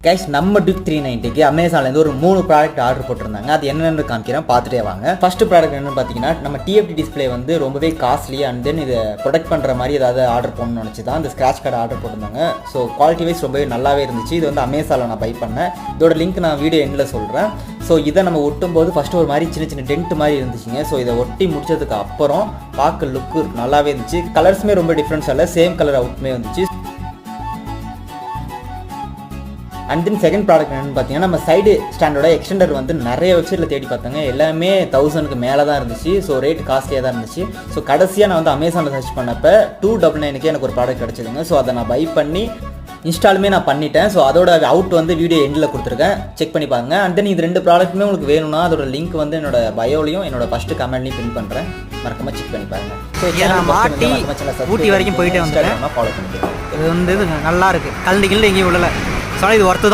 Guys நம்ம tip 390க்கு அமேசான்லேருந்து ஒரு 3 product order போட்டிருந்தாங்க. அது என்னென்னு காமிக்கிறேன், பார்த்துட்டே வாங்க. ஃபர்ஸ்ட் ப்ராடக்ட் என்னென்னு பார்த்தீங்கன்னா, நம்ம டிஎஃப்டி டிஸ்பிளே வந்து ரொம்பவே காஸ்ட்லி அண்ட் தென் இதை ப்ரொடெக்ட் பண்ணுற மாதிரி ஏதாவது ஆர்டர் பண்ணணும்னு நினச்சி தான் இந்த ஸ்க்ராட்ச் கார்டு ஆர்டர் போட்டிருந்தாங்க. ஸோ குவாலிட்டி வைஸ் ரொம்பவே நல்லாவே இருந்துச்சு. இது வந்து அமேசானில் நான் பை பண்ணேன். இதோட லிங்க் நான் வீடியோ எண்டில் சொல்கிறேன். ஸோ இதை நம்ம ஒட்டும் போது ஃபஸ்ட்டு ஒரு மாதிரி சின்ன சின்ன டென்ட் மாதிரி இருந்துச்சுங்க. ஸோ இதை ஒட்டி முடிச்சதுக்கு அப்புறம் பார்க்க லுக்கு நல்லாவே இருந்துச்சு. கலர்ஸுமே ரொம்ப டிஃப்ரென்ஸ் இல்லை, சேம் கலர் அவுட்மே வந்துச்சு. அண்ட் தென் செகண்ட் ப்ராடக்ட் என்னென்னு பார்த்தீங்கன்னா, நம்ம சைடு ஸ்டாண்டோட எக்ஸ்டெண்டர் வந்து நிறைய வெப்சைட்டில் தேடி பார்த்தாங்க. எல்லாமே 1000க்கு மேலே தான் இருந்துச்சு. ஸோ ரேட் காஸ்ட்லியாக தான் இருந்துச்சு. ஸோ கடைசியாக நான் வந்து அமேசானில் சர்ச் பண்ணப்போ 299க்கு எனக்கு ஒரு ப்ராடக்ட் கிடச்சிதுங்க. ஸோ அதை நான் பை பண்ணி இன்ஸ்டாலுமே நான் பண்ணிட்டேன். ஸோ அதோட அவுட் வந்து வீடியோ எண்டில் கொடுத்துருக்கேன், செக் பண்ணி பாருங்க. அண்ட் தென் இது 2 ப்ராடக்ட்டுமே உங்களுக்கு வேணும்னா அதோட லிங்க் வந்து என்னோட பயோலையும் என்னோட ஃபஸ்ட்டு கமெண்ட்லையும் பின் பண்ணுறேன், மறக்காம செக் பண்ணி பாருங்க. ஸோ மாட்டி ஊட்டி வரைக்கும் போயிட்டே வந்துட்டேன். ஃபாலோ பண்ணிக்கிறேன். இது வந்து நல்லா இருக்குது, கல்லிகள் எங்கேயும் விடலை. ஸோ இது ஒர்த்து தான்.